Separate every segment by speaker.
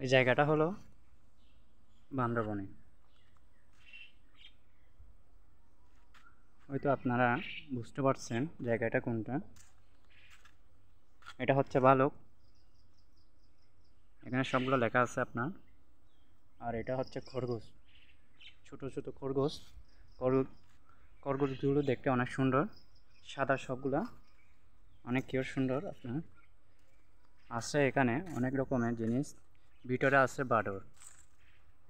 Speaker 1: এই জায়গাটা হলো বান্দরবনে। হয়তো আপনারা বুঝতে পারছেন জায়গাটা কোনটা। এটা হচ্ছে ভালুক, এখানে সবগুলো লেখা আছে আপনার। আর এটা হচ্ছে খরগোশ, ছোট ছোট খরগোশ। খরগোশগুলো দেখতে অনেক সুন্দর, সাদা সবগুলা, অনেক কিউট সুন্দর। আপনার আছে এখানে অনেক রকমের জিনিস। ভিতরে আছে বাদর,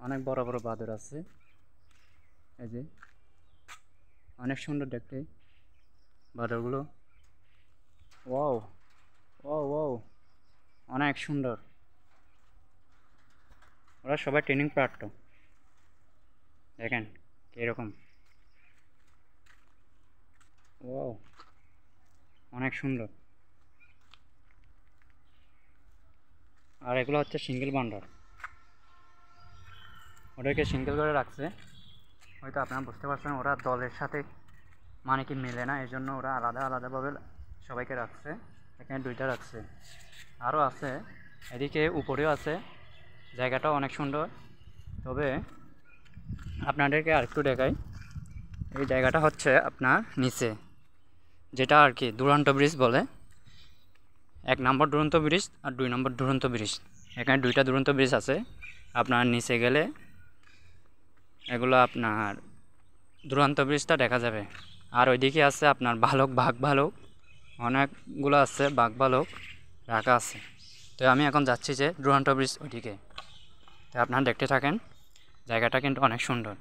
Speaker 1: অনেক বড় বড় বাদর আছে। এই যে অনেক সুন্দর দেখতে বাদরগুলো। ওয়াও, ওয়াও ওয়াও, অনেক সুন্দর। ওরা সবাই ট্রেনিং প্রাপ্ত, দেখেন কীরকম। ওয়াও, অনেক সুন্দর। আর এগুলো হচ্ছে সিঙ্গেল বান্ডার, ওদেরকে সিঙ্গেল করে রাখছে। হয়তো আপনারা বুঝতে পারছেন ওরা দলের সাথে মানে কি মেলে না, এই জন্য ওরা আলাদা আলাদাভাবে সবাইকে রাখছে। এখানে দুইটা রাখছে, আরও আছে এদিকে উপরেও আছে। জায়গাটাও অনেক সুন্দর। তবে আপনাদেরকে আরেকটু দেখাই, এই জায়গাটা হচ্ছে আপনার নিচে, যেটা আর কি দুরন্ত ব্রিজ বলে। 1 নম্বর দুরন্ত ব্রিজ আর 2 নম্বর দুরন্ত ব্রিজ, এখানে দুইটা দুরন্ত ব্রিজ আছে। আপনার নিচে গেলে এগুলো আপনার দুরন্ত ব্রিজটা দেখা যাবে। আর ওইদিকে আছে আপনার ভালুক, বাঘ ভালুক অনেকগুলো আছে, বাঘ ভালুক রাখা আছে। তো আমি এখন যাচ্ছি যে দুরন্ত ব্রিজ ওইদিকে, তো আপনারা দেখতে থাকেন। জায়গাটা কিন্তু অনেক সুন্দর।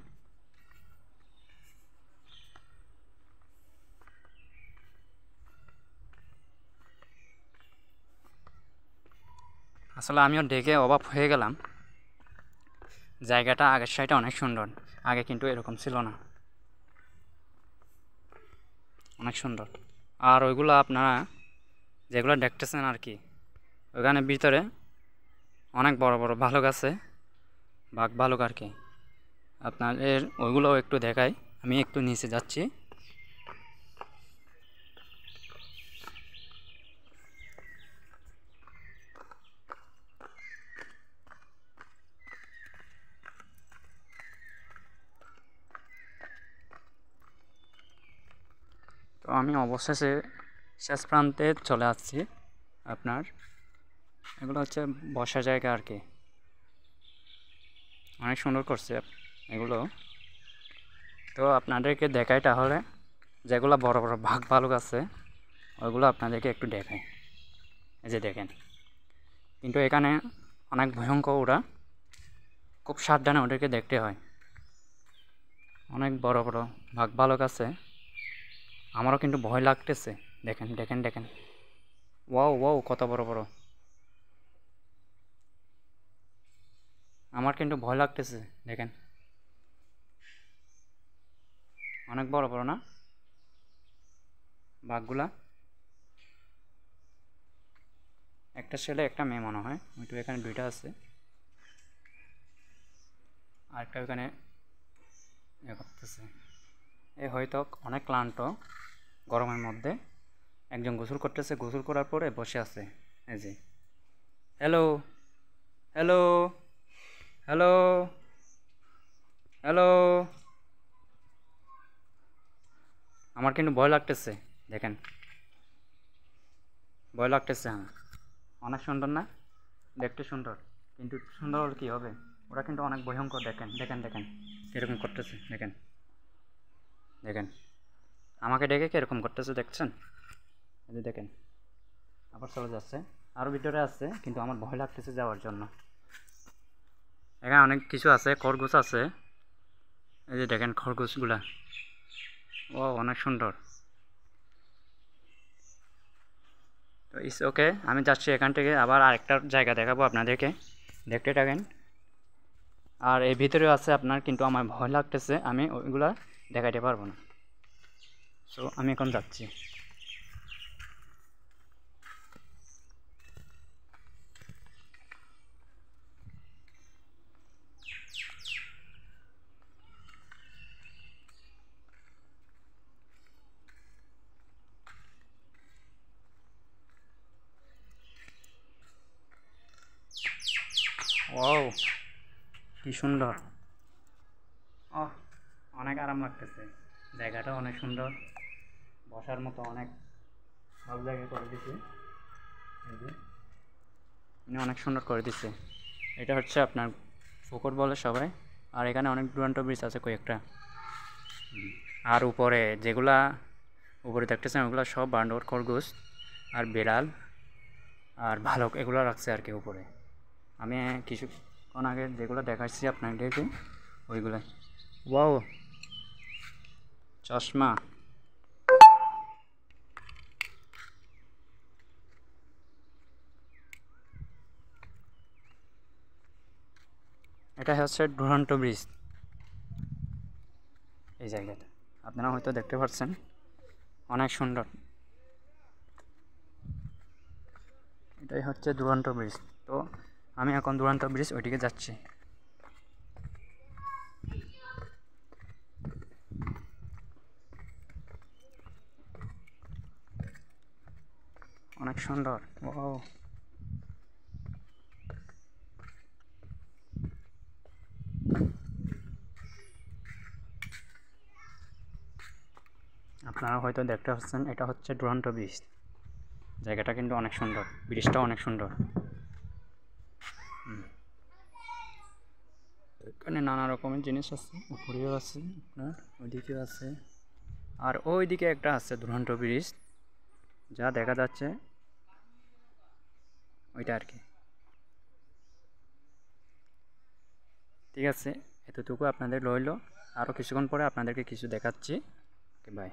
Speaker 1: আসলে আমিও দেখে অবাক হয়ে গেলাম, জায়গাটা আগের সাইডে অনেক সুন্দর, আগে কিন্তু এরকম ছিল না, অনেক সুন্দর। আর ওইগুলো আপনারা যেগুলো দেখতেছেন আর কি, ওখানে ভিতরে অনেক বড় বড় ভালুক আছে, বাঘ ভালুক আর কি। আপনাদের ওইগুলোও একটু দেখাই, আমি একটু নিচে যাচ্ছি। তো আমি অবশেষে শেষ প্রান্তে চলে আসছি। আপনার এগুলো হচ্ছে বসার জায়গা আর কি, অনেক সুন্দর করছে এগুলো। তো আপনাদেরকে দেখাই তাহলে, যেগুলো বড় বড় বাঘ ভালুক আছে ওইগুলো আপনাদেরকে একটু দেখাই। এই যে দেখেন, কিন্তু এখানে অনেক ভয়ঙ্কর ওরা, খুব সাবধানে ওদেরকে দেখতে হয়। অনেক বড় বড় বাঘ ভালুক আছে, আমারও কিন্তু ভয় লাগতেছে। দেখেন দেখেন দেখেন, ওয়াও ওয়াও, কত বড় বড়। আমার কিন্তু ভয় লাগতেছে, দেখেন অনেক বড় বড় না বাঘগুলা। একটা ছেলে একটা মেয়ে মনে হয়, ওইটু এখানে দুইটা আছে, আরেকটা ওখানে ইয়ে করতেছে। এ হয়তো অনেক ক্লান্ত গরমের মধ্যে, একজন গোসল করতেছে, গোসল করার পরে বসে আছে। এই যে হ্যালো, হ্যালো, হ্যালো, হ্যালো। আমার কিন্তু ভয় লাগতেছে, দেখেন ভয় লাগতেছে আমার। অনেক সুন্দর না, দেখতে সুন্দর, কিন্তু সুন্দর হলে কী হবে, ওরা কিন্তু অনেক ভয়ঙ্কর। দেখেন দেখেন দেখেন কীরকম করতেছে, দেখেন দেখেন আমাকে ডেকে কীরকম করতেছে, দেখছেন? এই যে দেখেন আবার চলে যাচ্ছে, আরও ভিতরে আছে, কিন্তু আমার ভয় লাগতেছে যাওয়ার জন্য। এখানে অনেক কিছু আছে, খরগোশ আছে, এই যে দেখেন খরগোশগুলা, ও অনেক সুন্দর। তো ইস ওকে, আমি যাচ্ছি এখান থেকে, আবার আরেকটা জায়গা দেখাবো আপনাদেরকে, দেখতে থাকেন। আর এর ভিতরেও আছে আপনার, কিন্তু আমার ভয় লাগতেছে, আমি ওইগুলা দেখাইতে পারবো না। সো আমি এখন যাচ্ছি। ওয়াও, কি সুন্দর। ও, অনেক আরাম লাগতেছে, জায়গাটা অনেক সুন্দর, বসার মতো অনেক ভালো জায়গা করে দিছে। এই যে অনেক সুন্দর করে দিছে। এটা হচ্ছে আপনার পুকুর বলে সবাই। আর এখানে অনেক দুরন্ত ব্রিজ আছে কয়েকটা। আর উপরে যেগুলা উপরে দেখতেছেন ওগুলো সব বান্দর, খরগোশ আর বিড়াল আর ভালুক এগুলো রাখছে আর কি উপরে। আমি কিছুক্ষণ আগে যেগুলো দেখাচ্ছি আপনাদেরকে ওইগুলাই। ওয়াও, চশমা। এটা হচ্ছে দুরন্ত ব্রিজ। এই জায়গাটা আপনারা হয়তো দেখতে পাচ্ছেন, অনেক সুন্দর। এটাই হচ্ছে দুরন্ত ব্রিজ। তো আমি এখন দুরন্ত ব্রিজ ওইদিকে যাচ্ছি। অনেক সুন্দর। ওয়াও, আপনারা হয়তো দেখতে পাচ্ছেন এটা হচ্ছে দুরন্ত ব্রিজ। জায়গাটা কিন্তু অনেক সুন্দর, ব্রিজটাও অনেক সুন্দর। এখানে নানা রকমের জিনিস আছে, উপরেও আছে আপনার, ওইদিকেও আছে। আর ওইদিকে একটা আছে দুরন্ত ব্রিজ, যা দেখা যাচ্ছে ওইটা আর কি। ঠিক আছে, এতটুকু আপনাদের রইলো। আরও কিছুক্ষণ পরে আপনাদেরকে কিছু দেখাচ্ছি। ওকে, বাই।